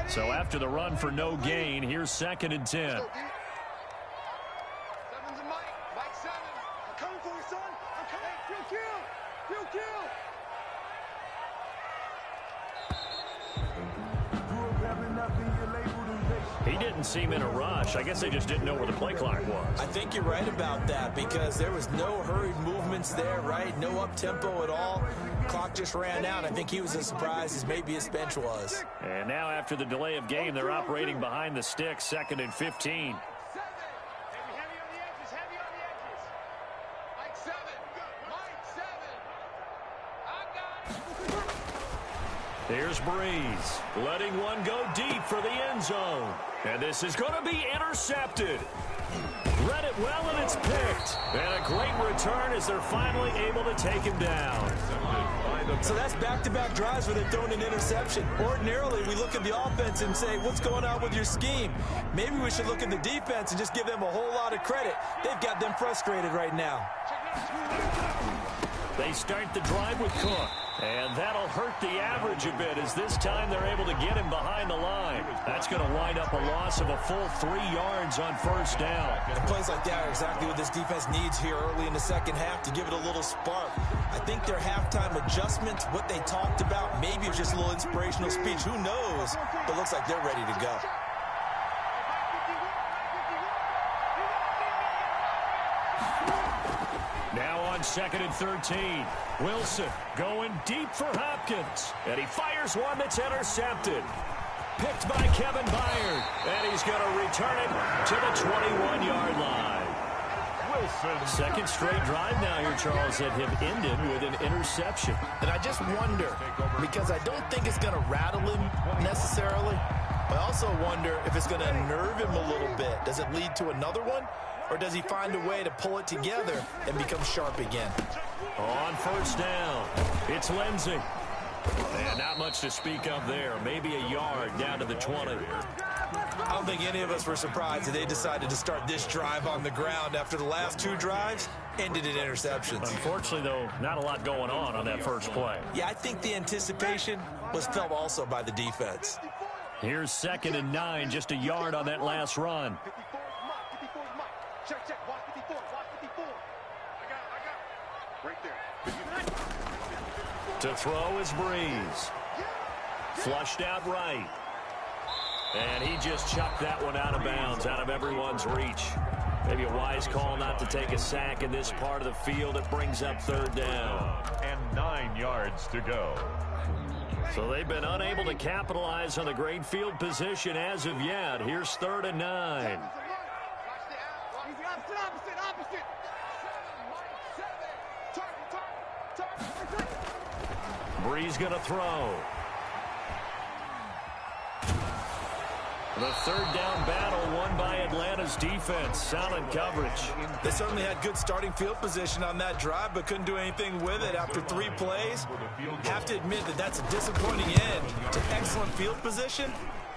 So after the run for no gain, here's 2nd and 10. He didn't seem in a rush. I guess they just didn't know where the play clock was. I think you're right about that because there was no hurried movements there, right? No up-tempo at all. Clock just ran out. I think he was as surprised as maybe his bench was. And now after the delay of game, they're operating behind the sticks, 2nd and 15. Here's Breeze, letting one go deep for the end zone. And this is going to be intercepted. Read it well, and it's picked. And a great return as they're finally able to take him down. So that's back-to-back drives where they've thrown an interception. Ordinarily, we look at the offense and say, what's going on with your scheme? Maybe we should look at the defense and just give them a whole lot of credit. They've got them frustrated right now. They start the drive with Cook. And that'll hurt the average a bit as this time they're able to get him behind the line. That's going to wind up a loss of a full 3 yards on 1st down. And plays like that are exactly what this defense needs here early in the second half to give it a little spark. I think their halftime adjustments, what they talked about, maybe it's just a little inspirational speech. Who knows? But it looks like they're ready to go. Now on 2nd and 13. Wilson going deep for Hopkins. And he fires one that's intercepted. Picked by Kevin Byard. And he's going to return it to the 21-yard line. Wilson. Second straight drive now here, Charles, that have ended with an interception. And I just wonder, because I don't think it's going to rattle him necessarily. I also wonder if it's going to unnerve him a little bit. Does it lead to another one? Or does he find a way to pull it together and become sharp again? On 1st down, it's Lindsey. And not much to speak of there. Maybe a yard down to the 20. I don't think any of us were surprised that they decided to start this drive on the ground after the last 2 drives ended in interceptions. Unfortunately, though, not a lot going on that first play. Yeah, I think the anticipation was felt also by the defense. Here's 2nd and 9, just a yard on that last run. Check, watch 54, watch 54. I got right there. To throw is Breeze. Flushed out right. And he just chucked that one out of bounds, out of everyone's reach. Maybe a wise call not to take a sack in this part of the field. It brings up 3rd down. And 9 yards to go. So they've been unable to capitalize on the great field position as of yet. Here's 3rd and 9. Breeze going to throw. The 3rd down battle won by Atlanta's defense. Solid coverage. They certainly had good starting field position on that drive, but couldn't do anything with it after 3 plays. Have to admit that that's a disappointing end to excellent field position.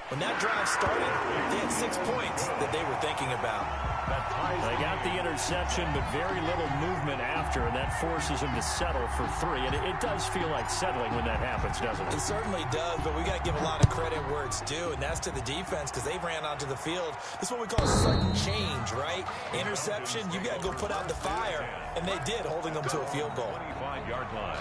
When that drive started, they had 6 points that they were thinking about. They got the interception, but very little movement after, and that forces them to settle for 3. And it does feel like settling when that happens, doesn't it? It certainly does, but we got to give a lot of credit where it's due, and that's to the defense because they ran onto the field. This is what we call sudden change, right? Interception, you got to go put out the fire, and they did, holding them to a field goal. 25-yard line.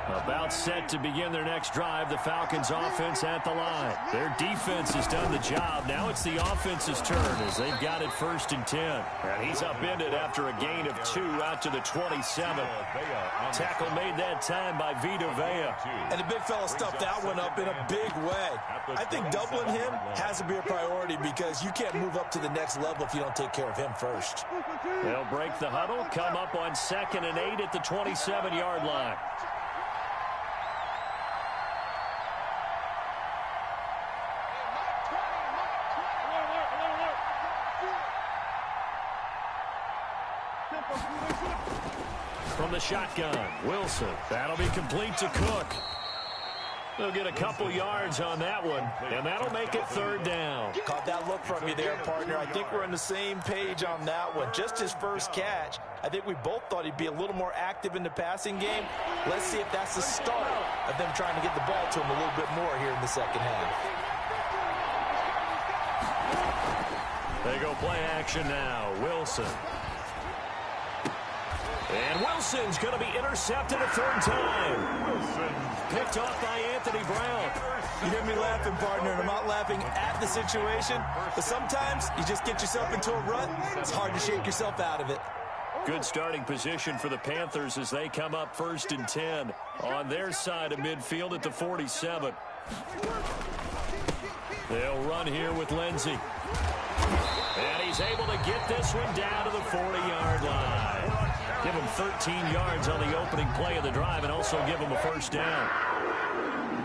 About set to begin their next drive, the Falcons offense at the line. Their defense has done the job. Now it's the offense's turn as they've got it 1st and 10. And he's upended after a gain of 2 out to the 27. Tackle made that time by Vita Vea. And the big fella stuffed that one up in a big way. I think doubling him has to be a priority because you can't move up to the next level if you don't take care of him first. They'll break the huddle, come up on 2nd and 8 at the 27-yard line. From the shotgun, Wilson. That'll be complete to Cook. They'll get a couple yards on that one, and that'll make it third down. Caught that look from you there, partner. I think we're on the same page on that one. Just his first catch. I think we both thought he'd be a little more active in the passing game. Let's see if that's the start of them trying to get the ball to him a little bit more here in the second half. They go play action now. Wilson. And Wilson's going to be intercepted a third time. Wilson Picked off by Anthony Brown. You hear me laughing, partner, and I'm not laughing at the situation, but sometimes you just get yourself into a rut. It's hard to shake yourself out of it. Good starting position for the Panthers as they come up 1st and 10 on their side of midfield at the 47. They'll run here with Lindsey. And he's able to get this one down to the 40-yard line. Give him 13 yards on the opening play of the drive and also give him a first down.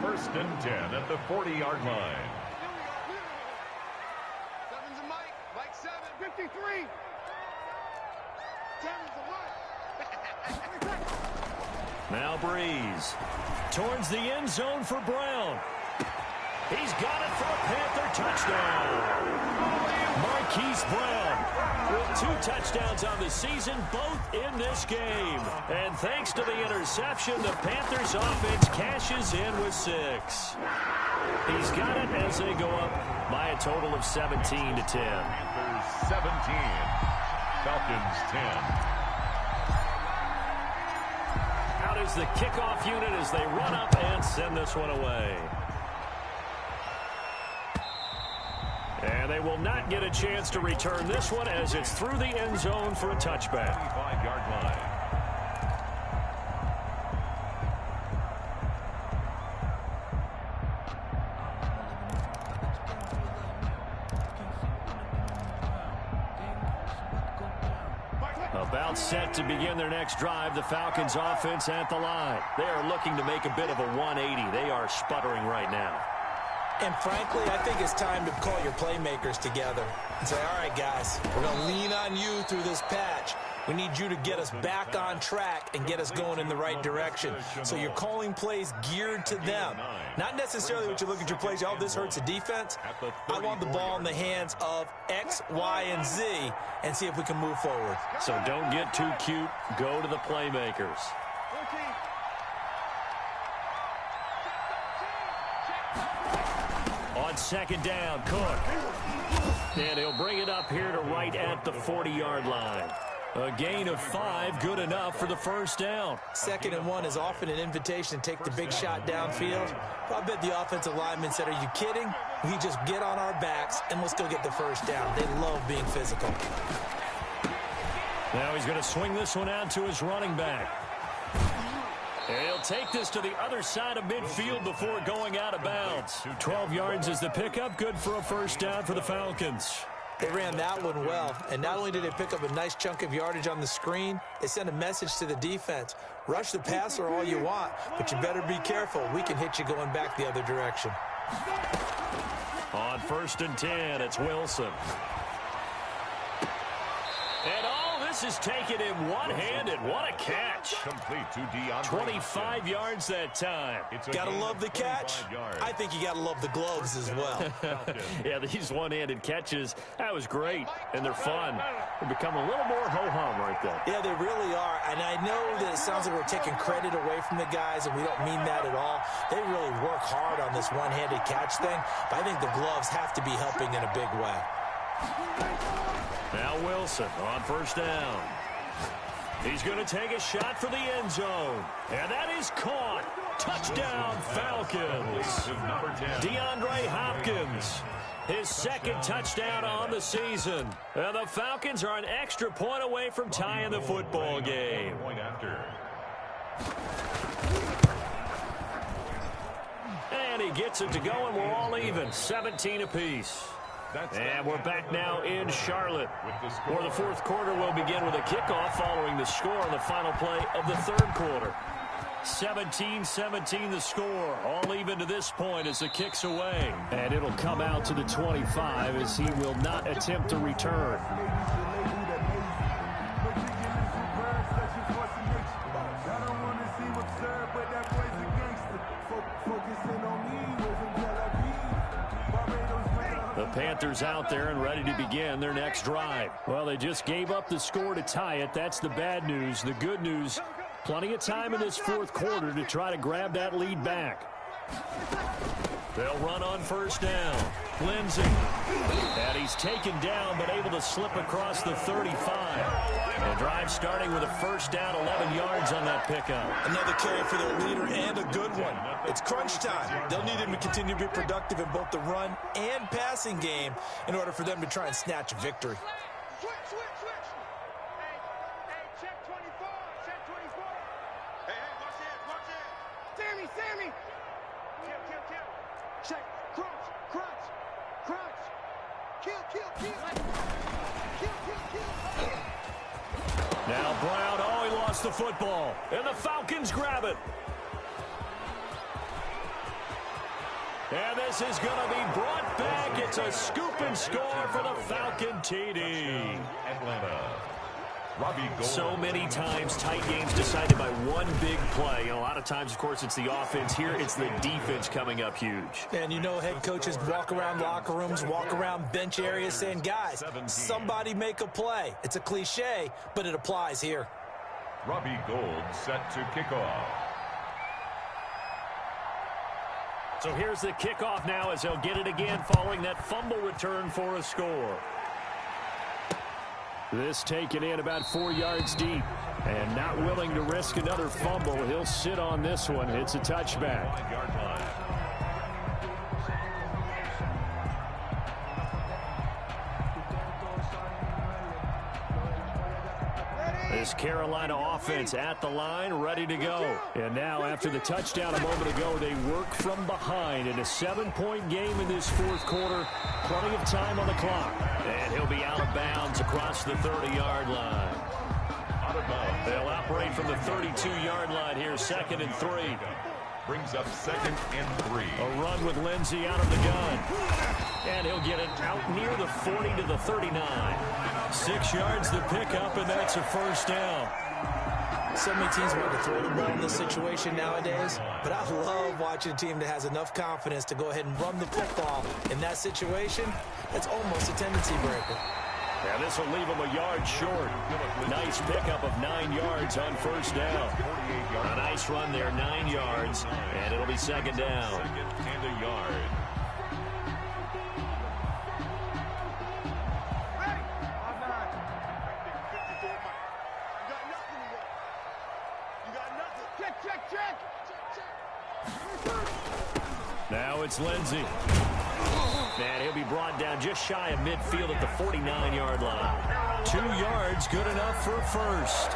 1st and 10 at the 40-yard line. Seven's a Mike. Mike 7. 53. Seven's a Mike. Now Breeze. Towards the end zone for Brown. He's got it for a Panther touchdown. Marquise Brown with 2 touchdowns on the season, both in this game. And thanks to the interception, the Panthers offense cashes in with 6. He's got it as they go up by a total of 17-10. Panthers 17. Falcons 10. Out is the kickoff unit as they run up and send this one away. And they will not get a chance to return this one as it's through the end zone for a touchback. 25-yard line. About set to begin their next drive, the Falcons offense at the line. They are looking to make a bit of a 180. They are sputtering right now. And frankly, I think it's time to call your playmakers together and say, all right, guys, we're going to lean on you through this patch. We need you to get us back on track and get us going in the right direction. So you're calling plays geared to them. Not necessarily what you look at your plays, oh, this hurts the defense. I want the ball in the hands of X, Y, and Z and see if we can move forward. So don't get too cute. Go to the playmakers. On 2nd down, Cook. And he'll bring it up here to right at the 40-yard line. A gain of 5, good enough for the first down. 2nd and 1 is often an invitation to take the big shot downfield. I bet the offensive lineman said, are you kidding? We just get on our backs and let's go get the first down. They love being physical. Now he's going to swing this one out to his running back. And he'll take this to the other side of midfield before going out of bounds. 12 yards is the pickup, good for a first down for the Falcons. They ran that one well, and not only did they pick up a nice chunk of yardage on the screen, they sent a message to the defense. Rush the passer all you want, but you better be careful. We can hit you going back the other direction. On 1st and 10, it's Wilson. And all this is taken in one-handed. What a catch. Complete to DeAndre. 25 yards that time. Gotta love the catch. I think you gotta love the gloves as well. Yeah, these one-handed catches, that was great, and they're fun. They become a little more ho-hum right there. Yeah, they really are, and I know that it sounds like we're taking credit away from the guys, and we don't mean that at all. They really work hard on this one-handed catch thing, but I think the gloves have to be helping in a big way. Now Wilson on 1st down. He's going to take a shot for the end zone. And that is caught. Touchdown, Falcons. DeAndre Hopkins, his 2nd touchdown on the season. And the Falcons are an extra point away from tying the football game. And he gets it to go, and we're all even, 17 apiece. And we're back now in Charlotte, where the 4th quarter will begin with a kickoff following the score on the final play of the 3rd quarter. 17-17 the score, all even to this point as the kick's away. And it'll come out to the 25 as he will not attempt to return. The Panthers out there and ready to begin their next drive. Well, they just gave up the score to tie it. That's the bad news. The good news, plenty of time in this fourth quarter to try to grab that lead back. They'll run on first down. Lindsay. And he's taken down, but able to slip across the 35. The drive starting with a first down, 11 yards on that pickup. Another carry for their leader and a good one. It's crunch time. They'll need him to continue to be productive in both the run and passing game in order for them to try and snatch a victory. Switch. Hey, check 24. Check 24. Hey, watch it. Sammy. Kill. Check. Crunch. Kill. Now Brown, he lost the football. And the Falcons grab it. And this is going to be brought back. It's a scoop and score for the Falcon TD. Atlanta. Robbie Gould. So many times tight games decided by one big play. And a lot of times, of course, it's the offense. Here, it's the defense coming up huge. And you know head coaches walk around locker rooms, walk around bench areas saying, guys, somebody make a play. It's a cliche, but it applies here. Robbie Gould set to kick off. So here's the kickoff now as they'll get it again following that fumble return for a score. This taken in about 4 yards deep. And not willing to risk another fumble. He'll sit on this one. It's a touchback. 5-yard line. This Carolina offense at the line, ready to go. And now, after the touchdown a moment ago, they work from behind in a 7-point game in this fourth quarter. Plenty of time on the clock. And he'll be out of bounds across the 30-yard line. Out of bounds. They'll operate from the 32-yard line here, 2nd and 3. Brings up 2nd and 3. A run with Lindsay out of the gun. And he'll get it out near the 40 to the 39. 6 yards the pickup, and that's a first down. So many teams want to throw the ball in this situation nowadays, but I love watching a team that has enough confidence to go ahead and run the football in that situation. That's almost a tendency breaker. Yeah, this will leave him a yard short. Nice pickup of 9 yards on first down. A nice run there, 9 yards, and it'll be 2nd down. 2nd and a yard. Now it's Lindsay. And he'll be brought down just shy of midfield at the 49-yard line. 2 yards, good enough for a first.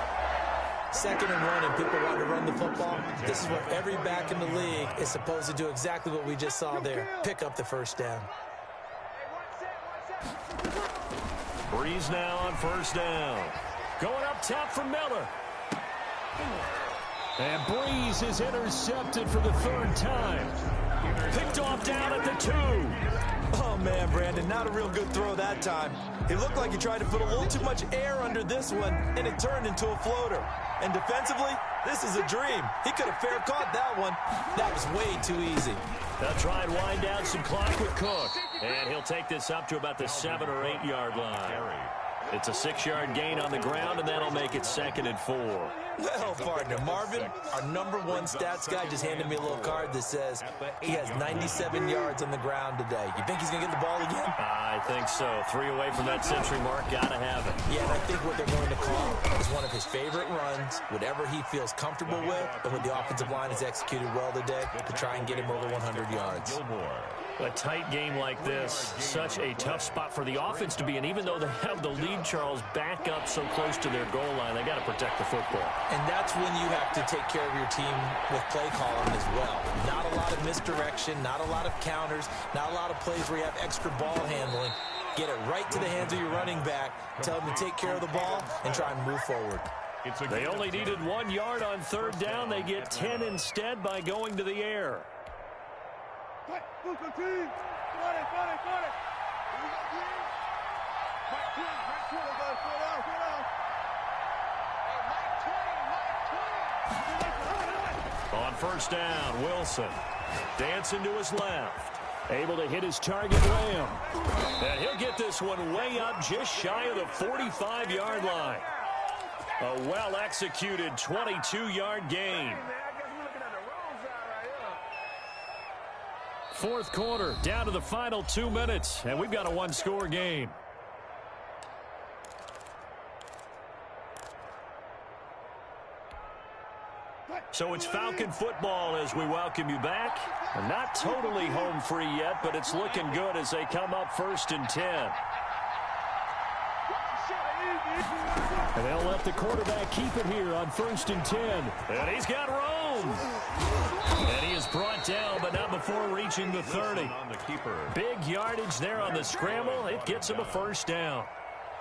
2nd and 1, and people want to run the football. This is what every back in the league is supposed to do, exactly what we just saw there. Pick up the first down. Breeze now on first down. Going up top for Miller. And Breeze is intercepted for the 3rd time. Picked off down at the 2. Oh, man, Brandon, not a real good throw that time. It looked like he tried to put a little too much air under this one, and it turned into a floater. And defensively, this is a dream. He could have fair caught that one. That was way too easy. They'll try and wind down some clock with Cook. And he'll take this up to about the 7 or 8 yard line. It's a 6-yard gain on the ground, and that'll make it 2nd and 4. Well, partner, Marvin, our #1 stats guy, just handed me a little card that says he has 97 yards on the ground today. You think he's going to get the ball again? I think so. 3 away from that century mark. Got to have it. Yeah, and I think what they're going to call is one of his favorite runs, whatever he feels comfortable with, and what the offensive line has executed well today to try and get him over 100 yards. A tight game like this, such a tough spot for the offense to be in. Even though they have the lead, Charles, back up so close to their goal line, they got to protect the football. And that's when you have to take care of your team with play calling as well. Not a lot of misdirection, not a lot of counters, not a lot of plays where you have extra ball handling. Get it right to the hands of your running back, tell him to take care of the ball, and try and move forward. They only needed 1 yard on 3rd down. They get 10 instead by going to the air. On first down, Wilson dancing to his left. Able to hit his target, Lamb. And he'll get this one way up just shy of the 45-yard line. A well-executed 22-yard gain. Fourth quarter, down to the final 2 minutes, and we've got a one-score game. So it's Falcon football as we welcome you back. Not totally home free yet, but it's looking good as they come up 1st and 10. And they'll let the quarterback keep it here on 1st and 10. And he's got room. And he is brought down, but not before reaching the 30. Big yardage there on the scramble. It gets him a first down.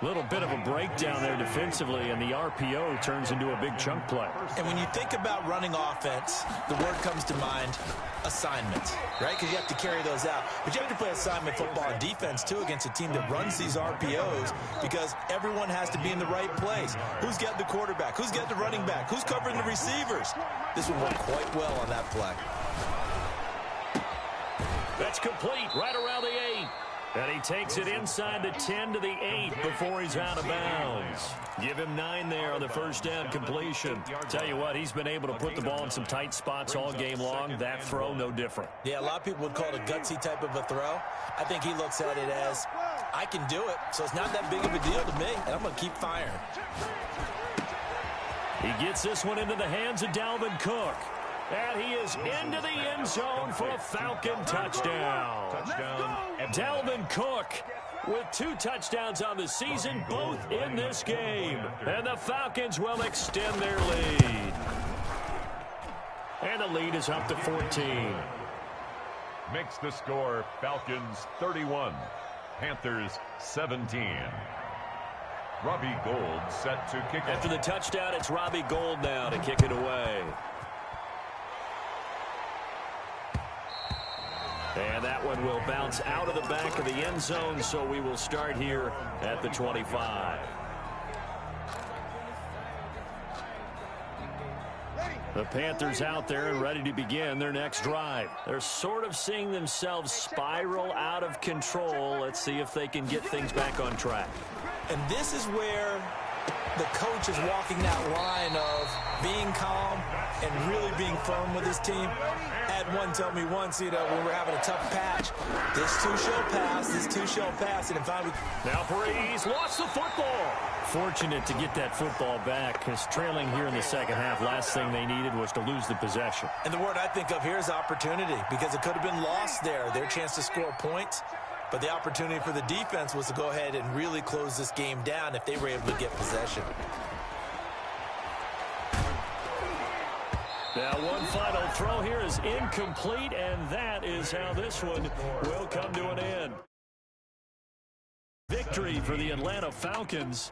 Little bit of a breakdown there defensively, and the RPO turns into a big chunk play. And when you think about running offense, the word comes to mind, assignments, right? Because you have to carry those out. But you have to play assignment football on defense, too, against a team that runs these RPOs because everyone has to be in the right place. Who's got the quarterback? Who's got the running back? Who's covering the receivers? This will work quite well on that play. That's complete right around the 8. And he takes it inside the 10 to the 8 before he's out of bounds. Give him 9 there on the first down completion. Tell you what, he's been able to put the ball in some tight spots all game long. That throw, no different. Yeah, a lot of people would call it a gutsy type of a throw. I think he looks at it as, I can do it, so it's not that big of a deal to me, and I'm going to keep firing. He gets this one into the hands of Dalvin Cook. And he is into the end zone for a Falcon touchdown. Dalvin Cook with 2 touchdowns on the season, both in this game. And the Falcons will extend their lead. And the lead is up to 14. Makes the score Falcons 31, Panthers 17. Robbie Gould set to kick. After the touchdown, it's Robbie Gould now to kick it away. And that one will bounce out of the back of the end zone, so we will start here at the 25. The Panthers out there and ready to begin their next drive. They're sort of seeing themselves spiral out of control. Let's see if they can get things back on track. And this is where the coach is walking that line of being calm and really being firm with his team. Had one tell me once, when we're having a tough patch, this too shall pass, this too shall pass. And if I would... Now Breeze lost the football. Fortunate to get that football back, because trailing here in the second half, last thing they needed was to lose the possession. And the word I think of here is opportunity, because it could have been lost there, their chance to score points. But the opportunity for the defense was to go ahead and really close this game down if they were able to get possession. Now one final throw here is incomplete, and that is how this one will come to an end. Victory for the Atlanta Falcons.